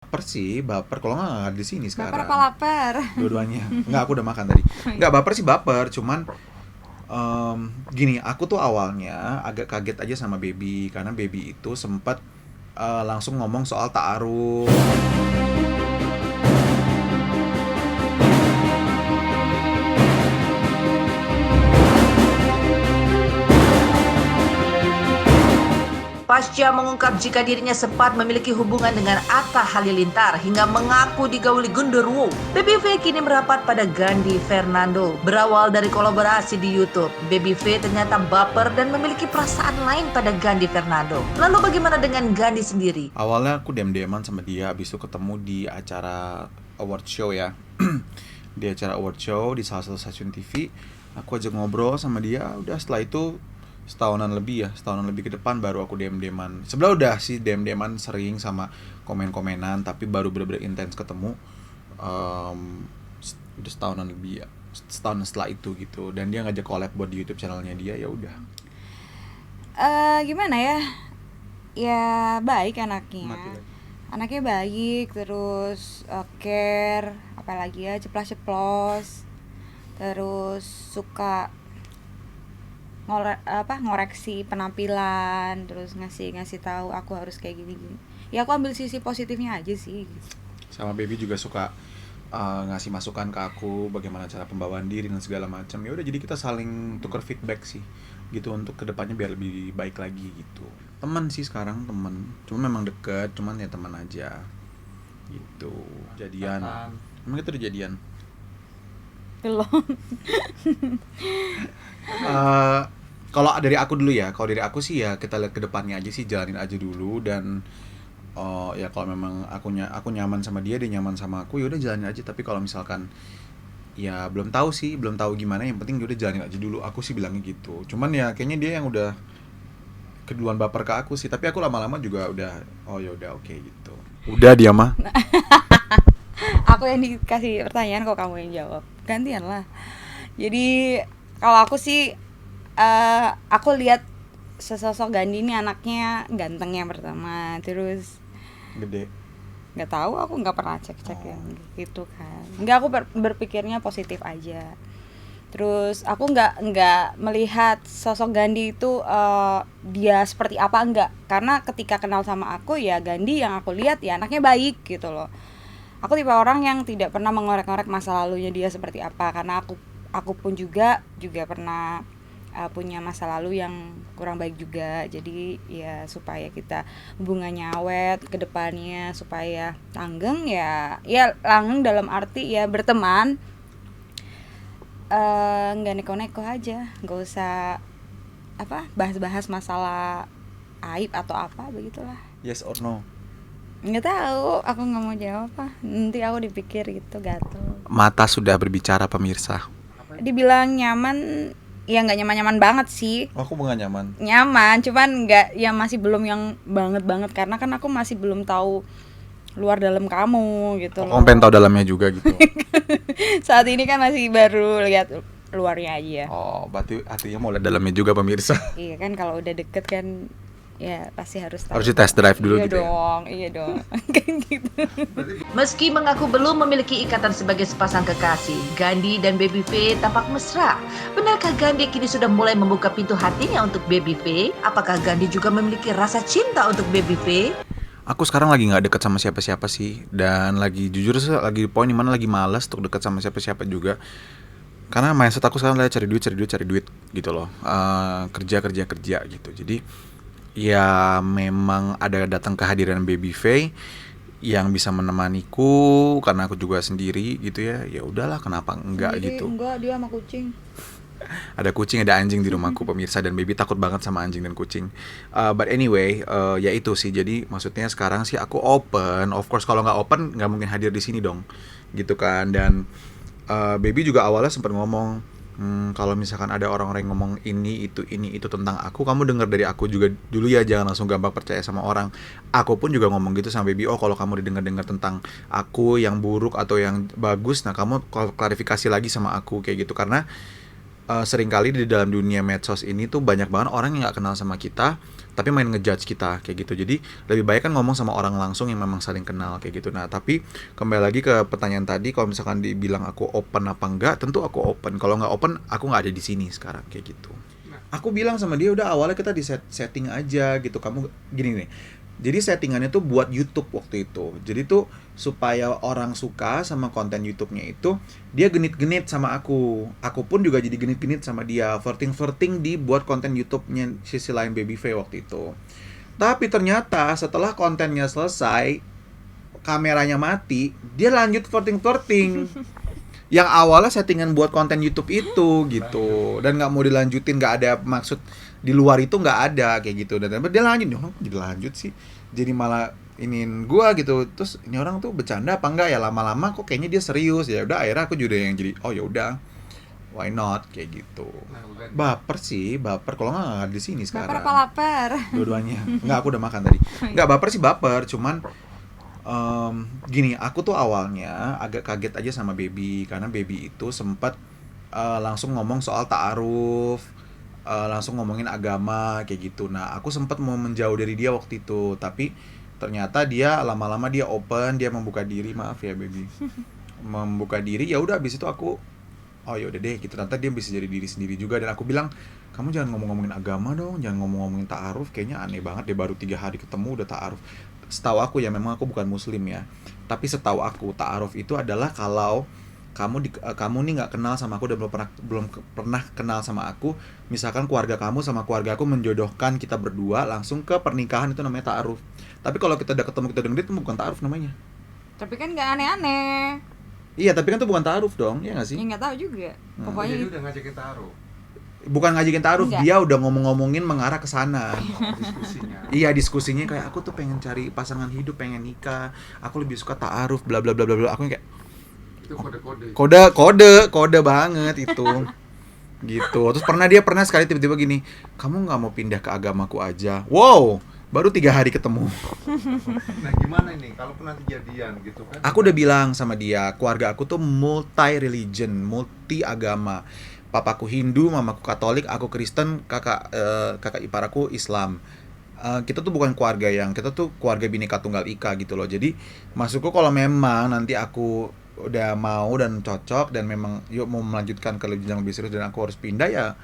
baper sih, baper. Kalau nggak di sini Baper sekarang. apa lapar? Dua-duanya. Nggak, aku udah makan tadi. Nggak baper sih baper, cuman gini, aku tuh awalnya agak kaget aja sama Baby karena Baby itu sempat langsung ngomong soal ta'aruf. Pasca mengungkap jika dirinya sempat memiliki hubungan dengan Atta Halilintar hingga mengaku digauli genderuwo, Baby V kini merapat pada Gandhi Fernando. Berawal dari kolaborasi di YouTube, Baby V ternyata baper dan memiliki perasaan lain pada Gandhi Fernando. Lalu bagaimana dengan Gandhi sendiri? Awalnya aku diam-diaman sama dia, habis itu ketemu di acara award show ya. Di acara award show di salah satu stasiun TV, aku ajak ngobrol sama dia. Udah setelah itu setahunan lebih ke depan baru aku DM-DMan. Sebelah udah sih DM-DMan sering sama komen-komenan, tapi baru bener-bener intens ketemu udah setahunan lebih ya, setahun setelah itu gitu. Dan dia ngajak collab buat di YouTube channelnya dia, ya udah. Gimana ya? Ya baik Mati anaknya. lagi. Anaknya baik, terus care, apalagi ya ceplas-ceplos, terus suka ngoreksi penampilan, terus ngasih tahu aku harus kayak gini. Ya aku ambil sisi positifnya aja sih. Sama Baby juga suka ngasih masukan ke aku bagaimana cara pembawaan diri dan segala macam. Ya udah, jadi kita saling tukar feedback sih gitu untuk kedepannya biar lebih baik lagi gitu. Teman sih sekarang, teman, cuma memang deket, cuman ya teman aja gitu. Jadian, emang kita udah jadian. Belum. Eh, Kalau dari aku dulu ya, kalau dari aku sih ya kita lihat ke depannya aja sih, jalanin aja dulu. Dan ya kalau memang aku nyaman sama dia nyaman sama aku, ya udah jalanin aja. Tapi kalau misalkan ya belum tahu sih, belum tahu gimana, yang penting ya udah jalanin aja dulu, aku sih bilangnya gitu. Cuman ya kayaknya dia yang udah keduluan baper ke aku sih, tapi aku lama-lama juga udah, oh ya udah, oke gitu. Udah dia mah. Aku yang dikasih pertanyaan kok kamu yang jawab. Gantian lah. Jadi kalau aku sih aku lihat sesosok Gandhi ini anaknya ganteng yang pertama, terus Gede. nggak tahu, aku nggak pernah cek yang gitu kan. Nggak, aku berpikirnya positif aja. Terus aku nggak melihat sosok Gandhi itu dia seperti apa, enggak, karena ketika kenal sama aku ya Gandhi yang aku lihat ya anaknya baik gitu loh. Aku tipe orang yang tidak pernah mengorek-ngorek masa lalunya dia seperti apa, karena aku pun juga pernah punya masa lalu yang kurang baik juga. Jadi ya supaya kita hubungannya awet ke depannya, supaya langgeng ya langgeng dalam arti ya berteman, nggak neko-neko aja, nggak usah bahas-bahas masalah aib atau apa begitulah. Yes or no? Nggak tahu, aku nggak mau jawab nanti aku dipikir gitu gatel. Mata sudah berbicara pemirsa. Dibilang nyaman ya nggak nyaman banget sih. Oh, aku nggak nyaman. Nyaman, cuman nggak, ya masih belum yang banget karena kan aku masih belum tahu luar dalam kamu gitu loh. Kamu pengen tahu dalamnya juga gitu. Saat ini kan masih baru lihat luarnya aja. Oh, berarti artinya mau lihat dalamnya juga pemirsa. Iya kan, kalau udah deket kan ya pasti harus tahu. Harus di test drive dulu gitu ya. Iya dong. Kan gitu. Meski mengaku belum memiliki ikatan sebagai sepasang kekasih, Gandhi dan Baby V tampak mesra. Benarkah Gandhi kini sudah mulai membuka pintu hatinya untuk Baby V? Apakah Gandhi juga memiliki rasa cinta untuk Baby V? Aku sekarang lagi nggak deket sama siapa-siapa sih, dan lagi jujur sih lagi di poin dimana lagi malas untuk deket sama siapa-siapa juga. Karena mindset aku sekarang lagi cari duit gitu loh. Kerja gitu. Jadi ya memang ada datang kehadiran Baby V yang bisa menemaniku karena aku juga sendiri gitu ya. Ya udahlah, kenapa enggak Sendiri, gitu. enggak, dia sama kucing. Ada kucing, ada anjing di rumahku pemirsa, dan Baby takut banget sama anjing dan kucing. But anyway, ya itu sih. Jadi maksudnya sekarang sih aku open. Of course kalau nggak open nggak mungkin hadir di sini dong, gitu kan. Dan Baby juga awalnya sempat ngomong, kalau misalkan ada orang-orang yang ngomong ini itu tentang aku, kamu dengar dari aku juga dulu ya, jangan langsung gampang percaya sama orang. Aku pun juga ngomong gitu sama Baby, oh kalau kamu didengar-dengar tentang aku yang buruk atau yang bagus, nah kamu klarifikasi lagi sama aku kayak gitu. Karena seringkali di dalam dunia medsos ini tuh banyak banget orang yang nggak kenal sama kita, tapi main ngejudge kita kayak gitu. Jadi lebih baik kan ngomong sama orang langsung yang memang saling kenal kayak gitu. Nah tapi kembali lagi ke pertanyaan tadi, kalau misalkan dibilang aku open apa enggak, tentu aku open. Kalau nggak open, aku nggak ada di sini sekarang kayak gitu. Aku bilang sama dia, udah awalnya kita di setting aja gitu. Kamu gini nih, jadi settingannya tuh buat YouTube waktu itu. Jadi tuh supaya orang suka sama konten YouTube-nya itu, dia genit-genit sama aku. Aku pun juga jadi genit-genit sama dia. Flirting-flirting di buat konten YouTube-nya Sisi Lain Baby V waktu itu. Tapi ternyata setelah kontennya selesai, kameranya mati, dia lanjut flirting-flirting. Yang awalnya settingan buat konten YouTube itu gitu. Dan nggak mau dilanjutin, nggak ada maksud di luar itu, nggak ada kayak gitu. Dan dia lanjut, jadi lanjut sih, jadi malah iniin gua gitu. Terus ini orang tuh bercanda apa enggak ya, lama-lama kok kayaknya dia serius. Ya udah akhirnya aku juga yang jadi oh ya udah, why not kayak gitu. Baper sih, baper. Kalau nggak di sini sekarang. Baper apa lapar? Dua-duanya. Nggak, aku udah makan tadi. Nggak baper sih, baper, cuman gini, aku tuh awalnya agak kaget aja sama Baby, karena Baby itu sempat langsung ngomong soal ta'aruf, langsung ngomongin agama kayak gitu. Nah aku sempat mau menjauh dari dia waktu itu, tapi ternyata dia lama-lama dia open, dia membuka diri. Maaf ya Baby, membuka diri. Ya udah, abis itu aku oh ya udah deh gitu, ternyata dia bisa jadi diri sendiri juga. Dan aku bilang, kamu jangan ngomong-ngomongin agama dong, jangan ngomong-ngomongin ta'aruf, kayaknya aneh banget, dia baru 3 hari ketemu udah ta'aruf. Setahu aku ya, memang aku bukan muslim ya, tapi setahu aku ta'aruf itu adalah kalau kamu nih nggak kenal sama aku dan belum pernah kenal sama aku, misalkan keluarga kamu sama keluarga aku menjodohkan kita berdua langsung ke pernikahan, itu namanya ta'aruf. Tapi kalau kita udah ketemu, kita udah ngedit, itu bukan ta'aruf namanya. Tapi kan nggak aneh-aneh. Iya, tapi kan itu bukan ta'aruf dong, ya nggak sih? Ya nggak tahu juga. Pokoknya Jadi udah ngajakin taruh Bukan ngajakin ta'aruf, Enggak. dia udah ngomong-ngomongin mengarah ke sana. diskusinya. Iya, diskusinya kayak aku tuh pengen cari pasangan hidup, pengen nikah, aku lebih suka ta'aruf, bla bla bla bla bla. Aku kayak Itu kode-kode. kode banget itu. Gitu. Terus dia pernah sekali tiba-tiba gini, kamu nggak mau pindah ke agamaku aja? Wow, baru 3 hari ketemu. Nah gimana ini kalau nanti jadian gitu kan? Aku udah bilang sama dia, keluarga aku tuh multi religion, multi agama. Papaku Hindu, mamaku Katolik, aku Kristen, kakak ipar aku Islam. Kita tuh bukan keluarga kita tuh keluarga Bhinneka Tunggal Ika gitu loh. Jadi maksudku kalau memang nanti aku udah mau dan cocok dan memang yuk mau melanjutkan ke jenjang lebih serius dan aku harus pindah, ya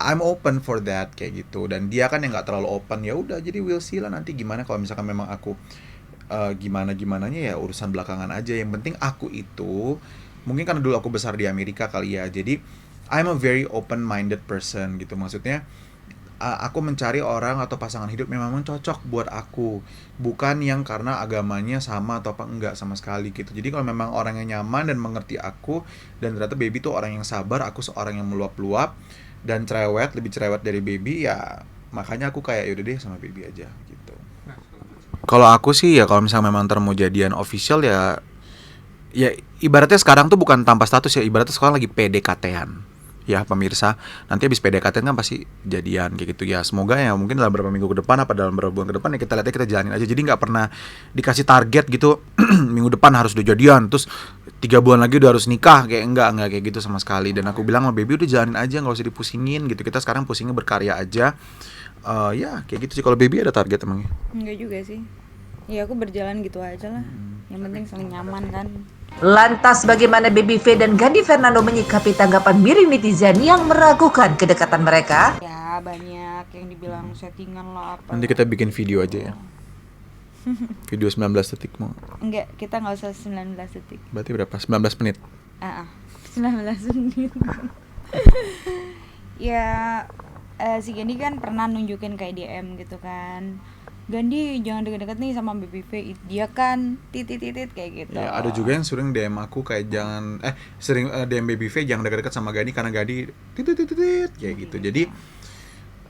I'm open for that kayak gitu. Dan dia kan yang nggak terlalu open, ya udah, jadi we'll see lah nanti gimana. Kalau misalkan memang aku gimananya ya urusan belakangan aja. Yang penting aku itu, mungkin karena dulu aku besar di Amerika kali ya, jadi I'm a very open-minded person gitu. Maksudnya aku mencari orang atau pasangan hidup yang memang cocok buat aku, bukan yang karena agamanya sama atau apa, enggak sama sekali gitu. Jadi kalau memang orangnya nyaman dan mengerti aku, dan ternyata Baby tuh orang yang sabar, aku seorang yang meluap-luap dan cerewet, lebih cerewet dari Baby, ya makanya aku kayak yaudah deh sama Baby aja gitu. Kalau aku sih ya, kalau misalnya memang mau jadian official ya ibaratnya sekarang tuh bukan tanpa status ya, ibaratnya sekarang lagi PDKT-an. Ya pemirsa, nanti habis PDKT kan pasti jadian kayak gitu ya. Semoga ya mungkin dalam beberapa minggu ke depan apa dalam beberapa bulan ke depan ya, kita lihatnya kita jalanin aja. Jadi nggak pernah dikasih target gitu minggu depan harus udah jadian, terus 3 bulan lagi udah harus nikah, kayak enggak kayak gitu sama sekali. Dan aku bilang sama Baby, udah jalanin aja, nggak usah dipusingin gitu. Kita sekarang pusingnya berkarya aja. Ya kayak gitu sih. Kalau Baby ada target emangnya? enggak juga sih. Ya aku berjalan gitu aja lah. Yang penting saling nyaman kan. Lantas bagaimana Baby V dan Gandhi Fernando menyikapi tanggapan miring netizen yang meragukan kedekatan mereka? Ya banyak yang dibilang settingan lah apa. Nanti kita bikin video aja ya. Video 19 detik mau. Enggak, kita nggak usah 19 detik. Berarti berapa? 19 menit. 19 menit. Ya si Gandhi kan pernah nunjukin kayak DM gitu kan. Gandhi jangan deket-deket nih sama Baby V, dia kan titit kayak gitu. Ya, ada juga yang sering DM aku kayak jangan sering DM Baby V jangan deket-deket sama Gandhi karena Gandhi titit kayak gitu. Jadi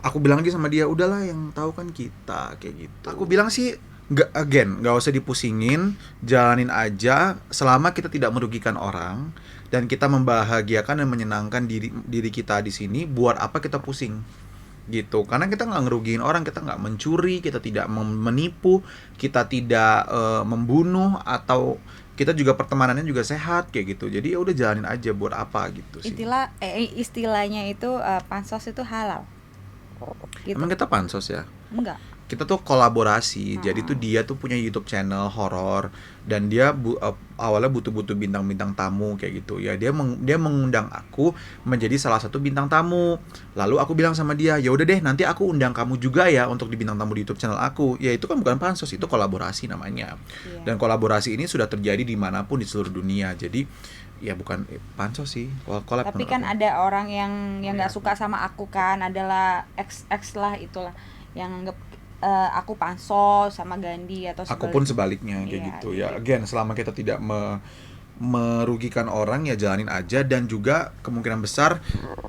aku bilang lagi sama dia, udahlah yang tahu kan kita kayak gitu. Aku bilang sih nggak usah dipusingin, jalanin aja selama kita tidak merugikan orang dan kita membahagiakan dan menyenangkan diri kita di sini. Buat apa kita pusing? Gitu, karena kita nggak ngerugiin orang, kita nggak mencuri, kita tidak menipu, kita tidak membunuh, atau kita juga pertemanannya juga sehat kayak gitu. Jadi ya udah jalanin aja, buat apa gitu sih. Istilahnya itu pansos itu halal. Gitu. Emang kita pansos ya? Enggak. Kita tuh kolaborasi. Jadi tuh dia tuh punya YouTube channel horor dan dia awalnya butuh bintang-bintang tamu kayak gitu. Ya dia mengundang aku menjadi salah satu bintang tamu. Lalu aku bilang sama dia, "Ya udah deh, nanti aku undang kamu juga ya untuk di bintang tamu di YouTube channel aku." Ya itu kan bukan pansos, itu kolaborasi namanya. Iya. Dan kolaborasi ini sudah terjadi dimanapun di seluruh dunia. Jadi ya bukan pansos sih, collab. Tapi menurut kan aku. ada orang yang nggak suka sama aku kan, adalah ex lah itulah yang anggap aku pansos sama Gandhi atau Aku pun sebaliknya kayak Iya, gitu ya. Again, selama kita tidak merugikan orang ya jalanin aja, dan juga kemungkinan besar,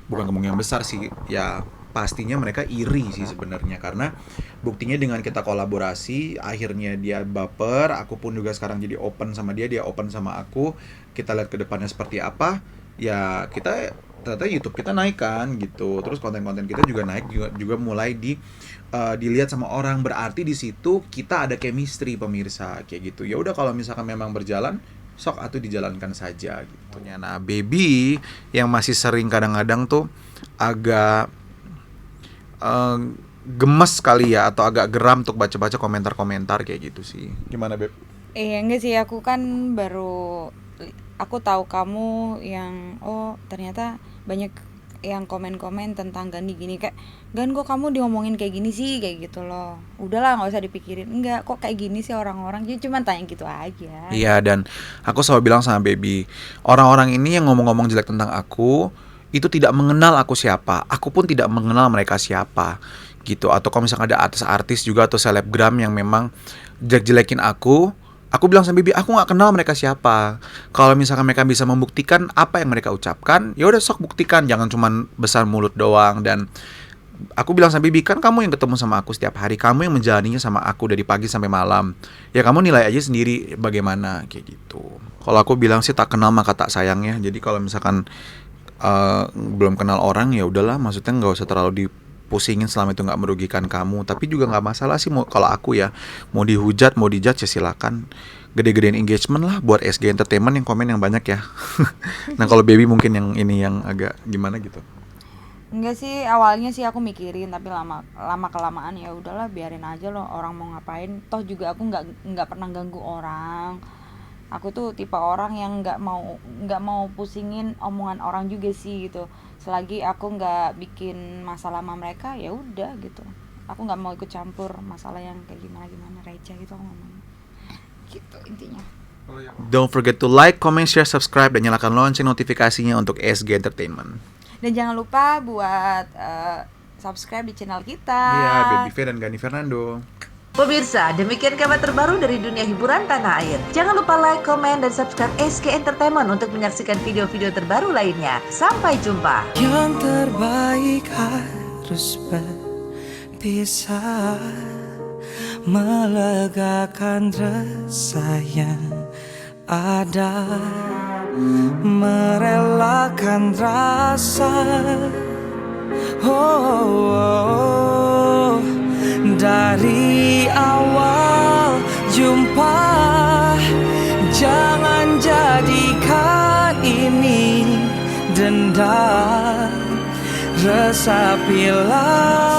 bukan kemungkinan besar sih, ya pastinya mereka iri sih sebenarnya, karena buktinya dengan kita kolaborasi akhirnya dia baper, aku pun juga sekarang jadi open sama dia open sama aku. Kita lihat ke depannya seperti apa. Ya kita ternyata YouTube kita naik kan gitu. Terus konten-konten kita juga naik, juga mulai dilihat sama orang, berarti di situ kita ada chemistry pemirsa kayak gitu. Ya udah, kalau misalkan memang berjalan, sok atuh dijalankan saja gitu. Nah, baby yang masih sering kadang-kadang tuh agak gemes kali ya, atau agak geram untuk baca-baca komentar-komentar kayak gitu sih. Gimana, Beb? Enggak sih, aku kan aku tahu kamu yang ternyata banyak yang komen-komen tentang Gandhi gini, kayak Gan kok kamu diomongin kayak gini sih, kayak gitu loh. Udahlah, nggak usah dipikirin. Enggak, kok kayak gini sih orang-orang. Jadi cuma tanya gitu aja. Iya, dan aku selalu bilang sama baby, orang-orang ini yang ngomong-ngomong jelek tentang aku itu tidak mengenal aku siapa. Aku pun tidak mengenal mereka siapa gitu. Atau kalau misalkan ada artis juga atau selebgram yang memang jelek-jelekin aku bilang sama baby, aku nggak kenal mereka siapa. Kalau misalkan mereka bisa membuktikan apa yang mereka ucapkan, ya udah sok buktikan, jangan cuman besar mulut doang. Dan aku bilang sama baby, kan kamu yang ketemu sama aku setiap hari, kamu yang menjalaninya sama aku dari pagi sampai malam. Ya kamu nilai aja sendiri bagaimana kayak gitu. Kalau aku bilang sih tak kenal maka tak sayang ya. Jadi kalau misalkan belum kenal orang, ya udahlah, maksudnya nggak usah terlalu pusingin selama itu nggak merugikan kamu. Tapi juga nggak masalah sih, kalau aku ya, mau dihujat mau dijudge ya silakan, gede-gedein engagement lah buat SG Entertainment yang komen yang banyak ya. Nah kalau baby mungkin yang ini yang agak gimana gitu. Enggak sih, awalnya sih aku mikirin, tapi lama kelamaan ya udahlah, biarin aja loh orang mau ngapain. Toh juga aku nggak pernah ganggu orang. Aku tuh tipe orang yang nggak mau pusingin omongan orang juga sih gitu. Selagi aku nggak bikin masalah sama mereka, ya udah gitu. Aku nggak mau ikut campur masalah yang kayak gimana receh gitu, aku ngomong gitu intinya. Don't forget to like, comment, share, subscribe, dan nyalakan lonceng notifikasinya untuk SG Entertainment. Dan jangan lupa buat subscribe di channel kita. Iya, Baby V dan Gani Fernando. Pemirsa, demikian kabar terbaru dari dunia hiburan tanah air. Jangan lupa like, komen, dan subscribe SG Entertainment untuk menyaksikan video-video terbaru lainnya. Sampai jumpa. Yang terbaik harus berpisah, melegakan rasa yang ada, merelakan rasa. Dari awal jumpa, jangan jadikan ini dendam, resapilah